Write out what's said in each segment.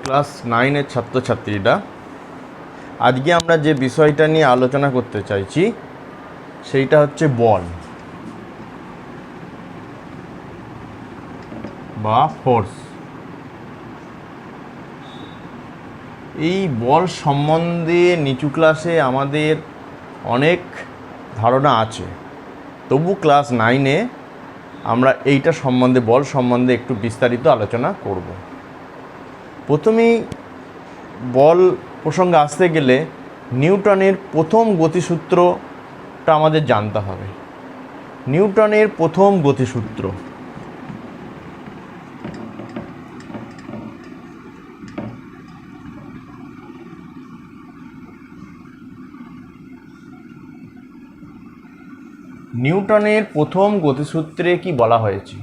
Class 9-এর ছাত্রছাত্রীরা, আজকে আমরা যে বিষয়টা নিয়ে আলোচনা করতে চাইছি সেইটা হচ্ছে বল বা ফোর্স। এই বল সম্বন্ধে নিচু ক্লাসে আমাদের অনেক ধারণা আছে, তবু ক্লাস 9-এ আমরা এইটা সম্বন্ধে, বল সম্বন্ধে একটু বিস্তারিত আলোচনা করব। প্রথমেই বল প্রসঙ্গে আসতে গেলে নিউটনের প্রথম গতিসূত্রটা আমাদের জানতে হবে। নিউটনের প্রথম গতিসূত্র, নিউটনের প্রথম গতিসূত্রে কি বলা হয়েছে,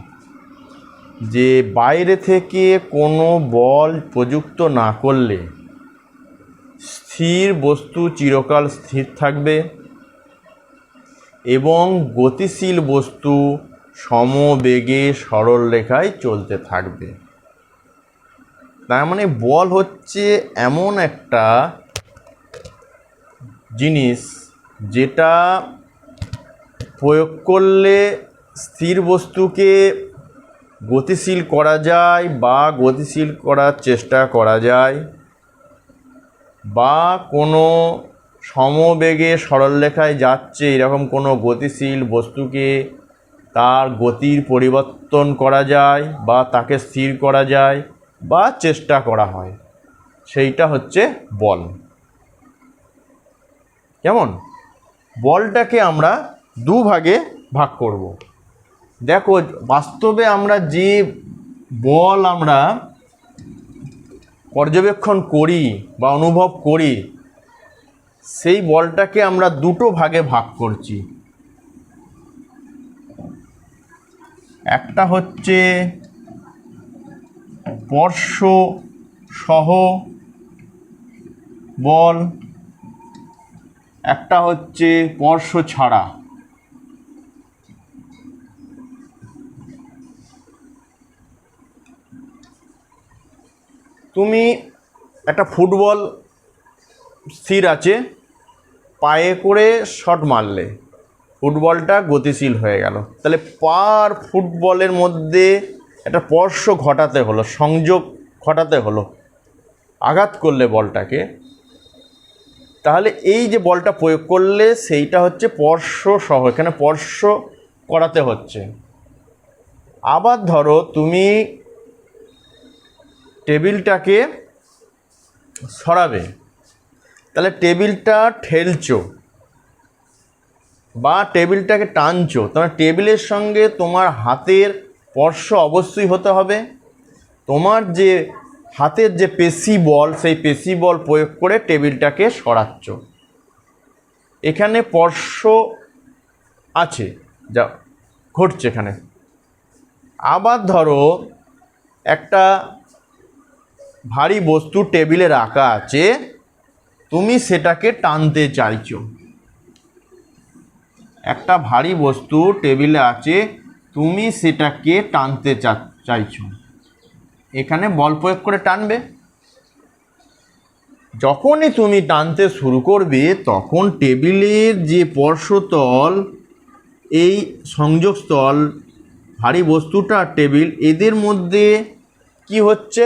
যে বাইরে থেকে কোনো বল প্রযুক্ত না করলে স্থির বস্তু চিরকাল স্থির থাকবে এবং গতিশীল বস্তু সমবেগে সরল রেখায় চলতে থাকবে। তার মানে বল হচ্ছে এমন একটা জিনিস যেটা প্রয়োগ করলে স্থির বস্তুকে গতিশীল করা যায় বা গতিশীল করার চেষ্টা করা যায়, বা কোনো সমবেগে সরলরেখায় যাচ্ছে এরকম কোনো গতিশীল বস্তুকে তার গতির পরিবর্তন করা যায় বা তাকে স্থির করা যায় বা চেষ্টা করা হয়, সেইটা হচ্ছে বল। কেমন? বলটাকে আমরা দুভাগে ভাগ করব। দেখো, বাস্তবে আমরা যে বল আমরা পর্যবেক্ষণ করি বা অনুভব করি, সেই বলটাকে আমরা দুটো ভাগে ভাগ করছি। একটা হচ্ছে স্পর্শ সহ বল, একটা হচ্ছে স্পর্শ ছাড়া। তুমি একটা ফুটবল স্থির আছে, পায়ে করে শট মারলে ফুটবলটা গতিশীল হয়ে গেল, তাহলে পার ফুটবলের মধ্যে একটা স্পর্শ ঘটাতে হলো, সংযোগ ঘটাতে হলো, আঘাত করলে বলটাকে, তাহলে এই যে বলটা প্রয়োগ করলে সেইটা হচ্ছে স্পর্শ সহ, এখানে স্পর্শ করাতে হচ্ছে। আবার ধরো তুমি টেবিলটাকে সরাবে, তাহলে টেবিলটা ঠেলছো বা টেবিলটাকে টানছো, তোমার টেবিলের সঙ্গে তোমার হাতের স্পর্শ অবশ্যই হতে হবে। তোমার যে হাতের যে পেশি বল, সেই পেশি বল প্রয়োগ করে টেবিলটাকে সরাচ্ছ, এখানে স্পর্শ আছে, যা ঘটছে এখানে। আবার ধরো একটা ভারী বস্তু টেবিলে রাখা আছে, তুমি সেটাকে টানতে চাইছো। একটা ভারী বস্তু টেবিলে আছে, তুমি সেটাকে টানতে চাইছো, এখানে বল প্রয়োগ করে টানবে। যখনই তুমি টানতে শুরু করবে, তখন টেবিলের যে স্পর্শতল, এই সংযোগস্থল, ভারী বস্তুটা টেবিল, এদের মধ্যে কি হচ্ছে,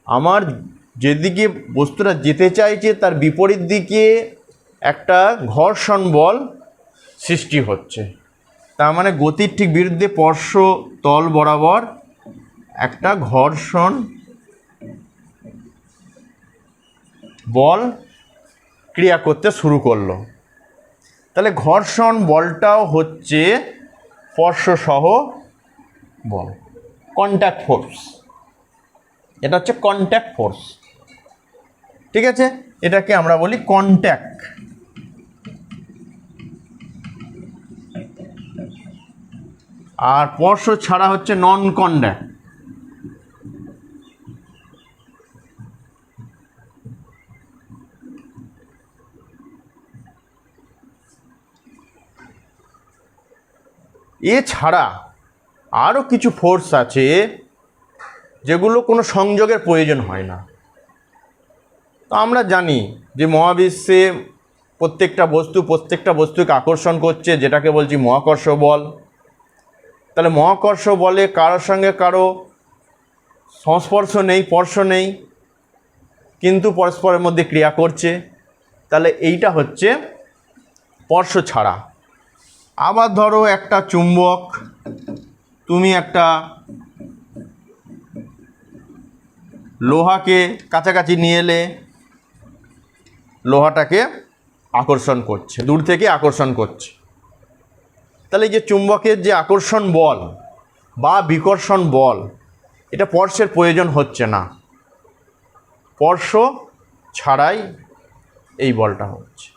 আমার যেদিকে বস্তুটা যেতে চাইছে তার বিপরীত দিকে একটা ঘর্ষণ বল সৃষ্টি হচ্ছে। তার মানে গতির ঠিক বিরুদ্ধে স্পর্শ তল বরাবর একটা ঘর্ষণ বল ক্রিয়া করতে শুরু করলো। তাহলে ঘর্ষণ বলটাও হচ্ছে স্পর্শ সহ বল, কন্ট্যাক্ট ফোর্স। এটা হচ্ছে কন্ট্যাক্ট ফোর্স, ঠিক আছে? এটাকে আমরা বলি কন্ট্যাক্ট। আর স্পর্শ ছাড়া হচ্ছে নন কন্ট্যাক্ট। এছাড়া আরও কিছু ফোর্স আছে যেগুলো কোনো সংযোগের প্রয়োজন হয় না। তো আমরা জানি যে মহাবিশ্বে প্রত্যেকটা বস্তুকে আকর্ষণ করছে, যেটাকে বলছি মহাকর্ষ বল। তাহলে মহাকর্ষ বলে কারোর সঙ্গে কারো সংস্পর্শ নেই, স্পর্শ নেই, কিন্তু পরস্পরের মধ্যে ক্রিয়া করছে। তাহলে এইটা হচ্ছে স্পর্শ ছাড়া। আবার ধরো একটা চুম্বক, তুমি একটা লোহাকে কাছাকাছি নিয়ে এলে, লোহাটাকে আকর্ষণ করছে, দূর থেকে আকর্ষণ করছে। তাহলে এই যে চুম্বকের যে আকর্ষণ বল বা বিকর্ষণ বল, এটা স্পর্শের প্রয়োজন হচ্ছে না, স্পর্শ ছাড়াই এই বলটা হচ্ছে।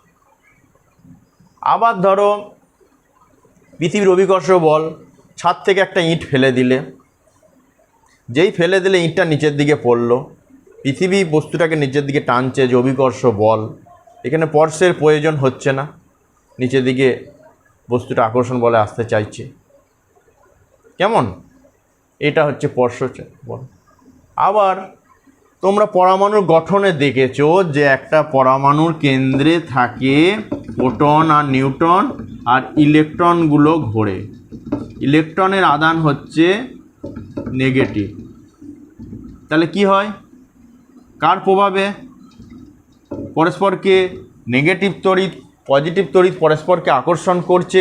আবার ধরো পৃথিবীর অভিকর্ষ বল, ছাদ থেকে একটা ইঁট ফেলে দিলে, যেই ফেলে দিলে ইঁটটা নিচের দিকে পড়লো, পৃথিবী বস্তুটাকে নিচের দিকে টানছে, যে অভিকর্ষ বল। এখানে স্পর্শের প্রয়োজন হচ্ছে না, নিচের দিকে বস্তুটা আকর্ষণ বলে আসতে চাইছে। কেমন? এটা হচ্ছে স্পর্শ বল। আবার তোমরা পরমাণুর গঠনে দেখেছো যে একটা পরমাণুর কেন্দ্রে থাকে প্রোটন আর নিউট্রন, আর ইলেকট্রনগুলো ঘোরে। ইলেকট্রনের আদান হচ্ছে নেগেটিভ। তাহলে কি হয়? কার প্রভাবে? পরস্পরকে নেগেটিভ তড়িৎ পজিটিভ তড়িৎ পরস্পরকে আকর্ষণ করছে,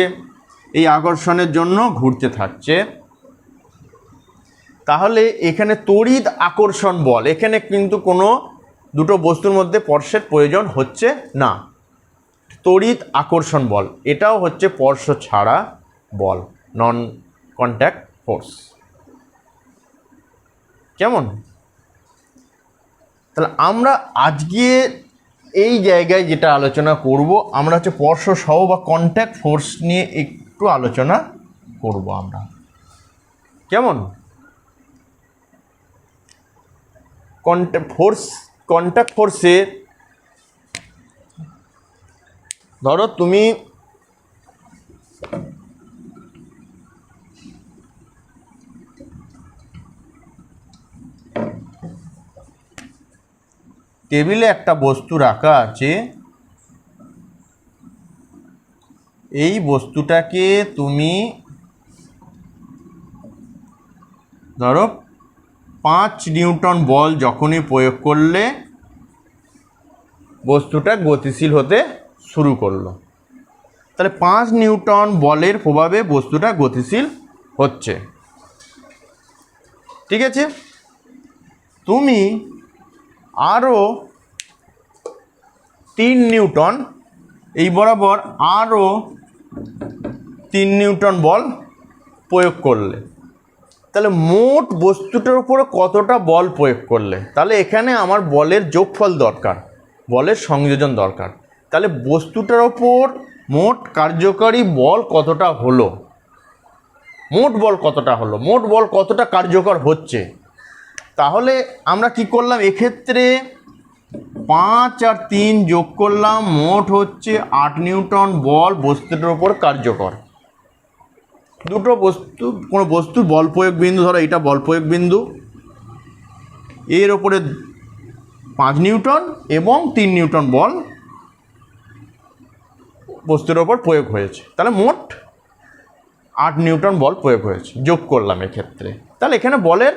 এই আকর্ষণের জন্য ঘুরতে থাকছে। তাহলে এখানে তড়িৎ আকর্ষণ বল, এখানে কিন্তু কোনো দুটো বস্তুর মধ্যে স্পর্শের প্রয়োজন হচ্ছে না। তড়িৎ আকর্ষণ বল, এটাও হচ্ছে স্পর্শ ছাড়া বল, নন কন্ট্যাক্ট ফোর্স। কেমন? তাহলে আমরা আজকে এই জায়গায় যেটা আলোচনা করব, আমরা হচ্ছে স্পর্শ সহ বা কন্ট্যাক্ট ফোর্স নিয়ে একটু আলোচনা করব আমরা। কেমন? কন্ট্যাক্ট ফোর্সে ধরো তুমি টেবিলে একটা বস্তু রাখা আছে, এই বস্তুটাকে তুমি ধরো 5 নিউটন বল যখনই প্রয়োগ করলে বস্তুটা গতিশীল হতে শুরু করলো। তাহলে 5 নিউটন বলের প্রভাবে বস্তুটা গতিশীল হচ্ছে। ঠিক আছে? তুমি আরও 3 নিউটন এই বরাবর আরও 3 নিউটন বল প্রয়োগ করলে, তাহলে মোট বস্তুটার উপরে কতটা বল প্রয়োগ করলে? তাহলে এখানে আমার বলের যোগফল দরকার, বলের সংযোজন দরকার। তাহলে বস্তুটার ওপর মোট কার্যকারী বল কতটা হলো, মোট বল কতটা হলো, মোট বল কতটা কার্যকর হচ্ছে। তাহলে আমরা কি করলাম, এক্ষেত্রে 5 আর 3 যোগ করলাম, মোট হচ্ছে 8 নিউটন বল বস্তুটার ওপর কার্যকর। দুটো বস্তু, কোনো বস্তুর বল প্রয়োগ বিন্দু, ধরো এটা বল প্রয়োগ বিন্দু, এর ওপরে 5 নিউটন এবং 3 নিউটন বল বস্তুর ওপর প্রয়োগ হয়েছে। তাহলে মোট 8 নিউটন বল প্রয়োগ হয়েছে, যোগ করলাম এক্ষেত্রে। তাহলে এখানে বলের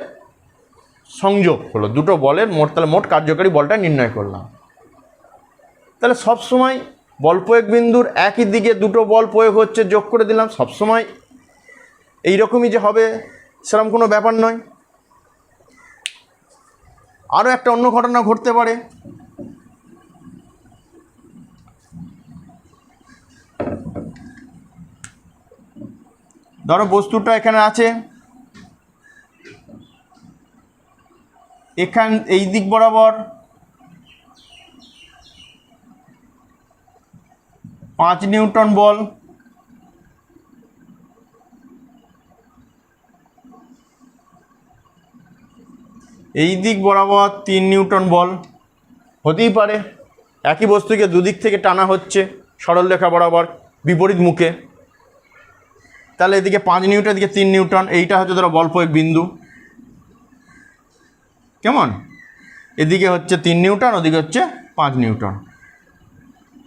সংযোগ হলো, দুটো বলের মোট, তাহলে মোট কার্যকারী বলটা নির্ণয় করলাম। তাহলে সবসময় বল প্রয়োগ বিন্দুর একই দিকে দুটো বল প্রয়োগ হচ্ছে, যোগ করে দিলাম। সবসময় এইরকমই যে হবে সেরকম কোনো ব্যাপার নয়, আরও একটা অন্য ঘটনা ঘটতে পারে। ধরো বস্তুটা এখানে আছে, এই দিক বরাবর 5 নিউটন বল, এই দিক বরাবর 3 নিউটন বল। হতেই পারে একই বস্তুকে দুদিক থেকে টানা হচ্ছে সরলরেখা বরাবর বিপরীত মুখে, তাহলে এদিকে 5 নিউটন, এদিকে 3 নিউটন, এইটা হচ্ছে ধরো বল প্রয়োগ বিন্দু। কেমন? এদিকে হচ্ছে 3 নিউটন, ওদিকে হচ্ছে 5 নিউটন।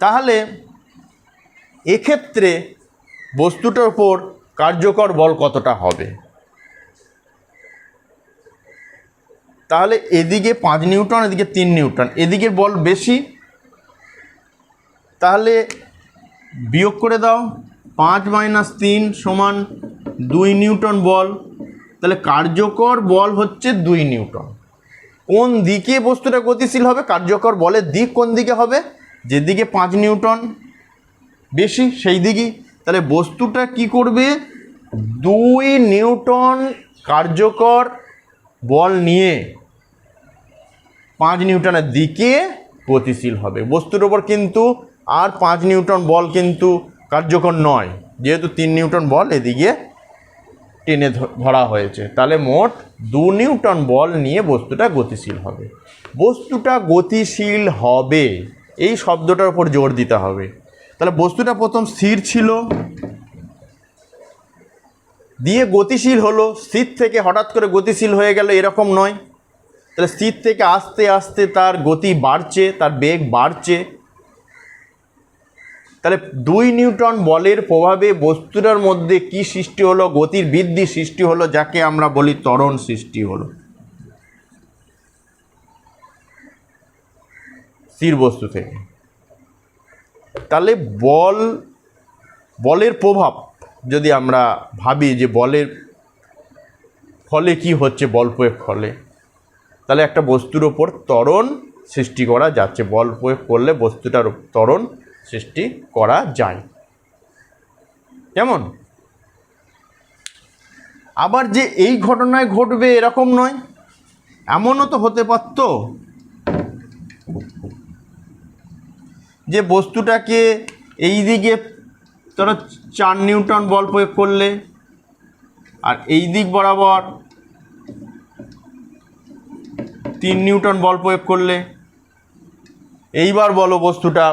তাহলে এক্ষেত্রে বস্তুটার উপর কার্যকর বল কতটা হবে? তাহলে এদিকে 5 নিউটন, এদিকে 3 নিউটন, এদিকের বল বেশি। তাহলে বিয়োগ করে দাও, 5 - 3 = 2 নিউটন বল। তাহলে কার্যকর বল হচ্ছে 2 নিউটন। কোন দিকে বস্তুটা গতিশীল হবে? কার্যকর বলের দিক কোন দিকে হবে? যেদিকে 5 নিউটন বেশি সেই দিকেই। তাহলে বস্তুটা কি করবে? 2 নিউটন কার্যকর বল নিয়ে 5 নিউটনের দিকে গতিশীল হবে। বস্তুর ওপর কিন্তু আর 5 নিউটন বল কিন্তু কার্যকর নয়, যেহেতু 3 নিউটন বল এদিকে টেনে ধরা হয়েছে। তাহলে মোট 2 নিউটন বল নিয়ে বস্তুটা গতিশীল হবে। বস্তুটা গতিশীল হবে এই শব্দটার উপর জোর দিতে হবে। তাহলে বস্তুটা প্রথম স্থির ছিল, দিয়ে গতিশীল হলো। স্থির থেকে হঠাৎ করে গতিশীল হয়ে গেল এরকম নয়। তাহলে স্থির থেকে আস্তে আস্তে তার গতি বাড়ছে, তার বেগ বাড়ছে। তাহলে 2 নিউটন বলের প্রভাবে বস্তুটার মধ্যে কি সৃষ্টি হলো? গতির বৃদ্ধি সৃষ্টি হলো, যাকে আমরা বলি ত্বরণ সৃষ্টি হলো স্থির বস্তু থেকে। তাহলে বলের প্রভাব যদি আমরা ভাবি যে বলের ফলে কি হচ্ছে, বল প্রয়োগ ফলে, তাহলে একটা বস্তুর ওপর ত্বরণ সৃষ্টি করা যাচ্ছে। বল প্রয়োগ করলে বস্তুটার ত্বরণ সৃষ্টি করা যায়। কেমন? আবার যে এই ঘটনায় ঘটবে এরকম নয়, এমনও তো হতে পারত যে বস্তুটাকে এই দিকে ধরো 4 নিউটন বল প্রয়োগ করলে, আর এই দিক বরাবর 3 নিউটন বল প্রয়োগ করলে। এইবার বলো বস্তুটা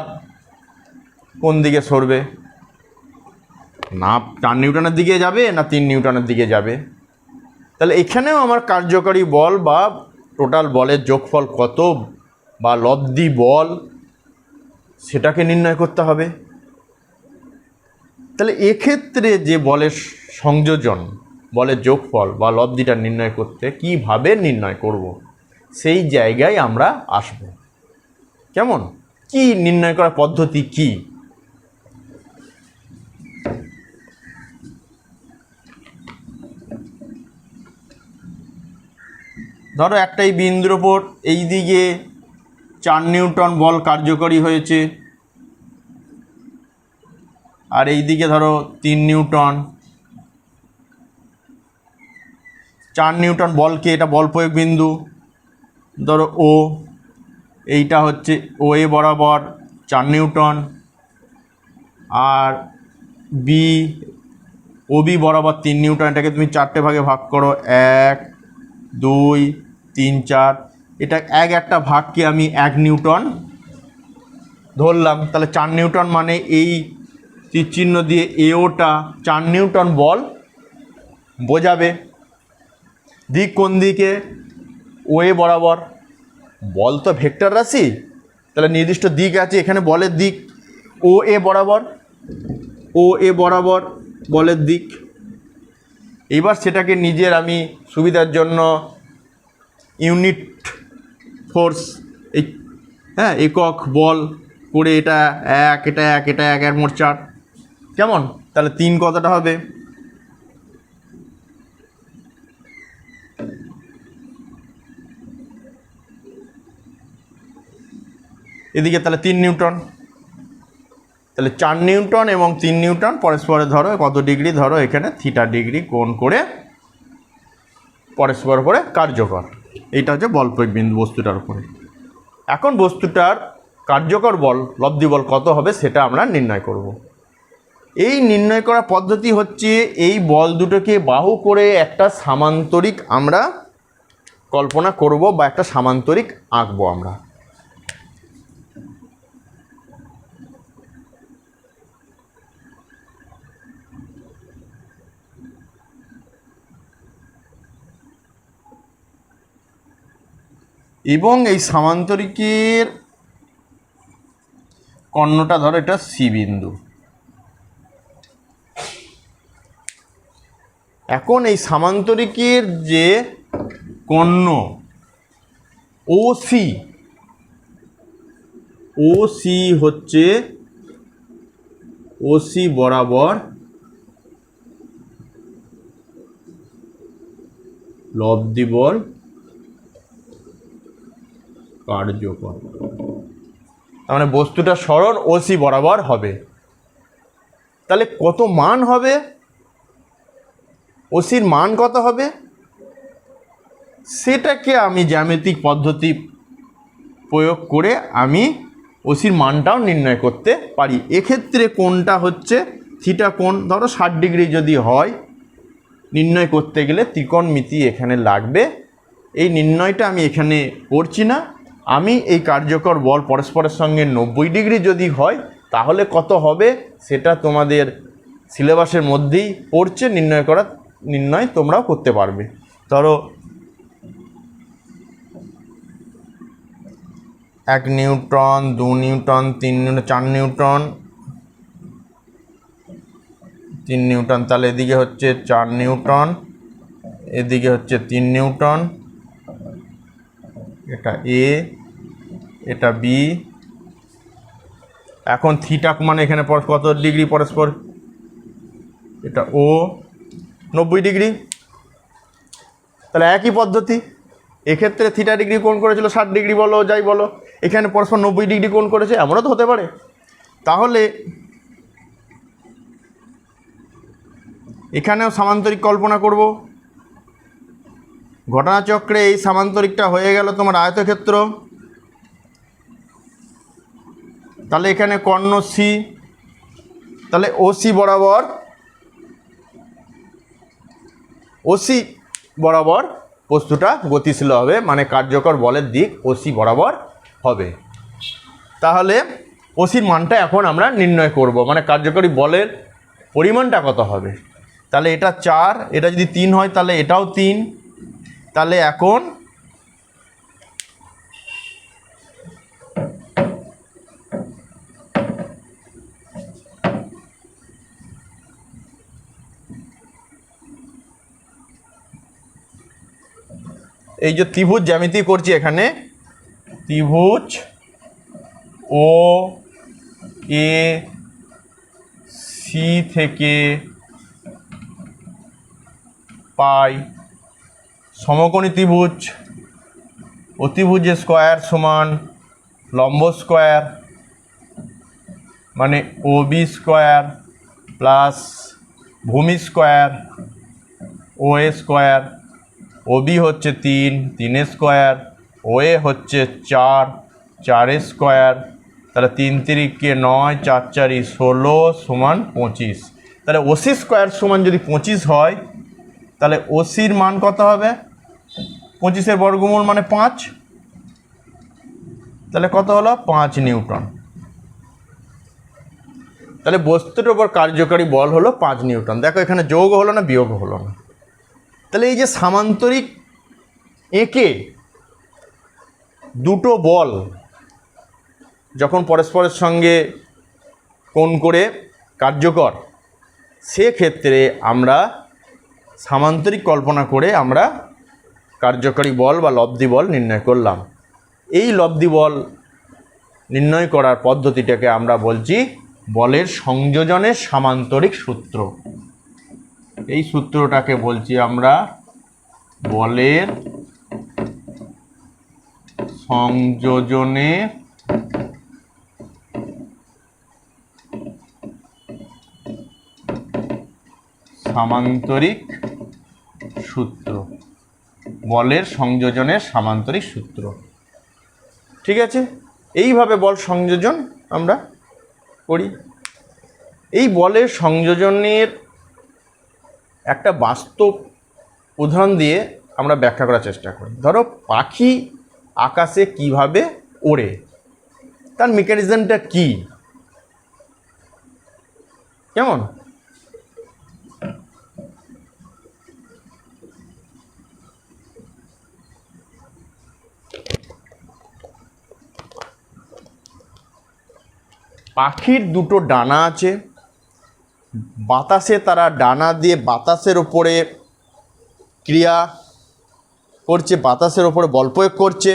কোন দিকে সরবে? না 4 নিউটনের দিকে যাবে, না 3 নিউটনের দিকে যাবে? তাহলে এখানেও আমার কার্যকরী বল বা টোটাল বলের যোগফল কত বা লব্ধি বল, সেটাকে নির্ণয় করতে হবে। তাহলে এক্ষেত্রে যে বলের সংযোজন, বলের যোগফল বা লব্ধিটা নির্ণয় করতে কিভাবে নির্ণয় করব, সেই জায়গায় আমরা আসব। কেমন? কি নির্ণয় করার পদ্ধতি কি? ধরো একটা এই বিন্দুর ওপর এই দিকে 4 নিউটন বল কার্যকরী হয়েছে, আর এই দিকে ধরো 3 নিউটন। 4 নিউটন বলকে, এটা বল প্রয়োগ বিন্দু, ধরো ও, এইটা হচ্ছে ও এ বরাবর 4 নিউটন, আর বি, ও বি বরাবর 3 নিউটন। এটাকে তুমি 4টে ভাগে ভাগ করো, 1 2 3 4। এটা একটা ভাগকে আমি 1 নিউটন ধরলাম। তাহলে 4 নিউটন মানে এই তীর চিহ্ন দিয়ে এওটা 4 নিউটন বল বোঝাবে। দিক কোন দিকে? ও এ বরাবর। বল তো ভেক্টর রাশি, তাহলে নির্দিষ্ট দিক আছে। এখানে বলের দিক ও এ বরাবর, ও এ বরাবর বলের দিক। এবার সেটাকে নিজের আমি সুবিধার জন্য ইউনিট ফোর্স, এই একক বল করে, এটা 1, এটা 1, এটা 1, এর মোট 4। কেমন? তাহলে 3 কতটা হবে? এদিকে তাহলে 3 নিউটন। তাহলে 4 নিউটন এবং 3 নিউটন পরস্পরে ধরো কত ডিগ্রি? ধরো এখানে থিটা ডিগ্রি কোণ করে পরস্পর করে কার্যকর। এইটা হচ্ছে বল প্রয়োগ বিন্দু বস্তুটার উপরে। এখন বস্তুটার কার্যকর বল, লব্ধি বল কত হবে সেটা আমরা নির্ণয় করব। এই নির্ণয় করার পদ্ধতি হচ্ছে এই বল দুটোকে বাহু করে একটা সামান্তরিক আমরা কল্পনা করব বা একটা সামান্তরিক আঁকবো আমরা। এবং এই সামান্তরিকের কর্ণটা ধরো এটা সি বিন্দু। এখন এই সামান্তরিকের যে কর্ণ ও সি হচ্ছে ও সি বরাবর লব্ধি বল কার্যকর, তার মানে বস্তুটা সরণ ও সি বরাবর হবে। তাহলে কত মান হবে, ও সির মান কত হবে, সেটাকে আমি জ্যামিতিক পদ্ধতি প্রয়োগ করে আমি ও সির মানটাও নির্ণয় করতে পারি। এক্ষেত্রে কোণটা হচ্ছে থিটা কোণ, ধরো 60 ডিগ্রি যদি হয়, নির্ণয় করতে গেলে ত্রিকোণমিতি এখানে লাগবে। এই নির্ণয়টা আমি এখানে করছি না, আমি এই কার্যকর বল পরস্পরের সঙ্গে 90 ডিগ্রি যদি হয় তাহলে কত হবে সেটা তোমাদের সিলেবাসের মধ্যেই পড়ছে, নির্ণয় তোমরাও করতে পারবে। ধরো 1 Newton, 2 Newton, 3 Newton, 4 Newton, 3 Newton, তাহলে এদিকে হচ্ছে 4 নিউটন, এদিকে হচ্ছে 3 নিউটন, এটা এ, এটা বি। এখন থিটা মানে এখানে কত ডিগ্রি পরস্পর, এটা ও 90 ডিগ্রি, তাহলে একই পদ্ধতি। এক্ষেত্রে থিটা ডিগ্রি কোণ করেছিল 60 ডিগ্রি বলো যাই বলো, এখানে পরস্পর 90 ডিগ্রি কোণ করেছে, এমনও তো হতে পারে। তাহলে এখানেও সামান্তরিক কল্পনা করব। ঘটনাচক্রে এই সামান্তরিকটা হয়ে গেল তোমার আয়তক্ষেত্র, তাহলে এখানে কর্ণ সি, তাহলে ওসি বরাবর বস্তুটা গতিশীল হবে, মানে কার্যকর বলের দিক ওসি বরাবর হবে। তাহলে ওসির মানটা এখন আমরা নির্ণয় করব, মানে কার্যকরী বলের পরিমাণটা কত হবে। তাহলে এটা 4, এটা যদি 3 হয় তাহলে এটাও 3। তাহলে এখন এই যে ত্রিভুজ জ্যামিতি করছি, এখানে ত্রিভুজ ও এ সি থেকে পাই সমকোণী ত্রিভুজ, অতিভুজের স্কোয়ার সমান লম্ব স্কোয়ার, মানে ও বি স্কোয়ার প্লাস ভূমি স্কোয়ার ও এ স্কোয়ার। ও বি হচ্ছে 3, 3 স্কোয়ার, ও এ হচ্ছে 4, 4 স্কোয়ার, তাহলে 3 3 9, 4 4 16 সমান 25। তাহলে ওসি স্কোয়ার সমান যদি 25 হয় তাহলে ওসির মান কত হবে, 25-এর বর্গমূল মানে 5, তাহলে কত হলো 5 নিউটন। তাহলে বস্তুর উপর কার্যকারী বল হলো 5 নিউটন। দেখো এখানে যোগ হলো না বিয়োগ হলো না। তাহলে এই যে সামান্তরিক এঁকে দুটো বল যখন পরস্পরের সঙ্গে কোণ করে কার্যকর, সেক্ষেত্রে আমরা সামান্তরিক কল্পনা করে আমরা কার্যকরী বল বা লব্ধি বল নির্ণয় করলাম। এই লব্ধি বল নির্ণয় করার পদ্ধতিটাকে আমরা বলছি বলের সংযোজনের সামান্তরিক সূত্র। এই সূত্রটাকে বলছি আমরা বলের সংযোজনের সামান্তরিক সূত্র, বলের সংযোজনের সামান্তরিক সূত্র। ঠিক আছে, এইভাবে বল সংযোজন আমরা করি। এই বলের সংযোজনের একটা বাস্তব উদাহরণ দিয়ে আমরা ব্যাখ্যা করার চেষ্টা করি। ধরো পাখি আকাশে কিভাবে ওড়ে, তার মেকানিজমটা কি, কেমন? পাখির দুটো ডানা আছে, বাতাসে তারা ডানা দিয়ে বাতাসের ওপরে ক্রিয়া করছে, বাতাসের ওপরে বল প্রয়োগ করছে।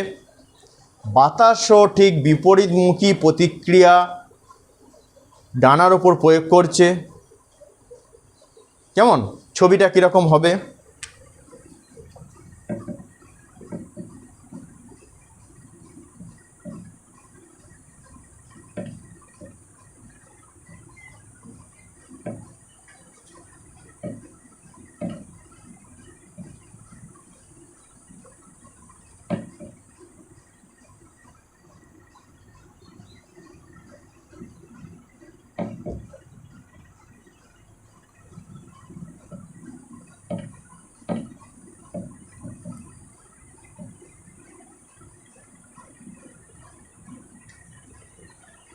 বাতাসও ঠিক বিপরীতমুখী প্রতিক্রিয়া ডানার ওপর প্রয়োগ করছে। কেমন ছবিটা কীরকম হবে?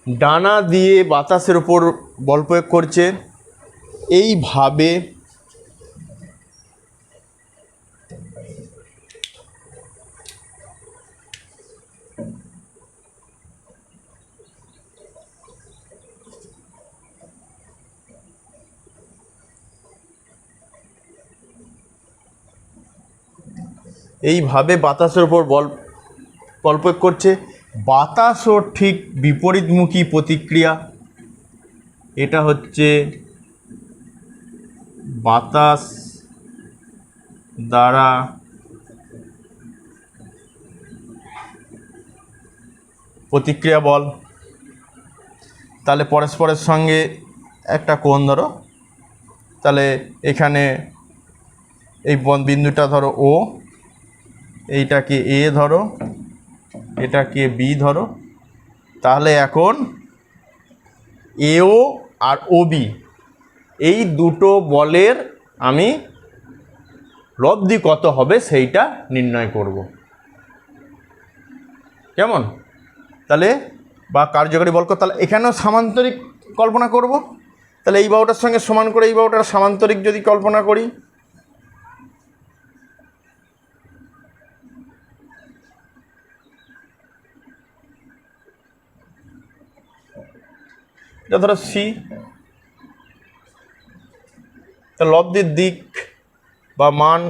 ডানা দিয়ে বাতাসের উপর বল প্রয়োগ করছে। এইভাবে বাতাসের উপর বল প্রয়োগ করছে। বাতাসও ঠিক বিপরীতমুখী প্রতিক্রিয়া। এটা হচ্ছে বাতাস দ্বারা প্রতিক্রিয়া বল। তাহলে পরস্পরের সঙ্গে একটা কোণ ধরো, তাহলে এখানে এই বিন্দুটা ধরো ও, এইটাকে এ ধরো, এটাকে বি ধরো। তাহলে এখন এও আর ও বি এই দুটো বলের আমি লব্ধি কত হবে সেইটা নির্ণয় করব। কেমন? তাহলে বা কার্যকরী বল, তাহলে এখানেও সামান্তরিক কল্পনা করব। তাহলে এই বাহুটার সঙ্গে সমান করে এই বাহুটার সামান্তরিক যদি কল্পনা করি, এটা ধরো সি, তা লব্ধির দিক বা মান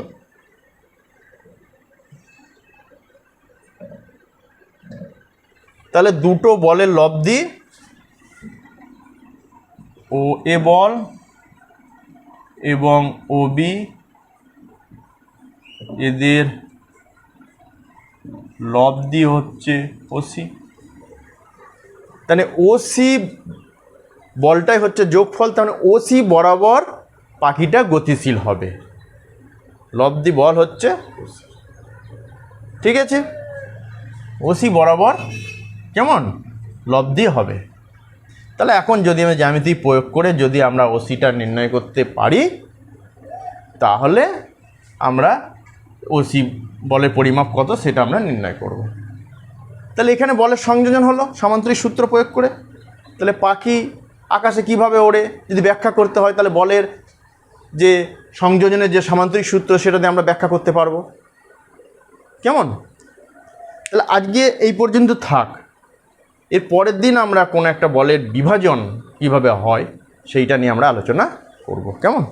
তাহলে দুটো বলের লব্ধি ও এ বল এবং ও বি, এদের লব্ধি হচ্ছে ওসি। তাহলে ওসি বলটাই হচ্ছে যোগফল, তাহলে ওসি বরাবর পাখিটা গতিশীল হবে। লব্ধি বল হচ্ছে ওসি, ঠিক আছে? ওসি বরাবর কেমন লব্ধি হবে। তাহলে এখন যদি আমি জ্যামিতি প্রয়োগ করে যদি আমরা ওসিটা নির্ণয় করতে পারি, তাহলে আমরা ওসি বলের পরিমাপ কত সেটা আমরা নির্ণয় করব। তাহলে এখানে বলের সংযোজন হলো সামান্তরিক সূত্র প্রয়োগ করে। তাহলে পাখি আকাশে কিভাবে ওড়ে যদি ব্যাখ্যা করতে হয়, তাহলে বলের যে সংযোজনের যে সামান্তরিক সূত্র সেটা দিয়ে আমরা ব্যাখ্যা করতে পারবো। কেমন? তাহলে আজকে এই পর্যন্ত থাক। এর পরের দিন আমরা কোনো একটা বলের বিভাজন কিভাবে হয় সেইটা নিয়ে আমরা আলোচনা করব। কেমন?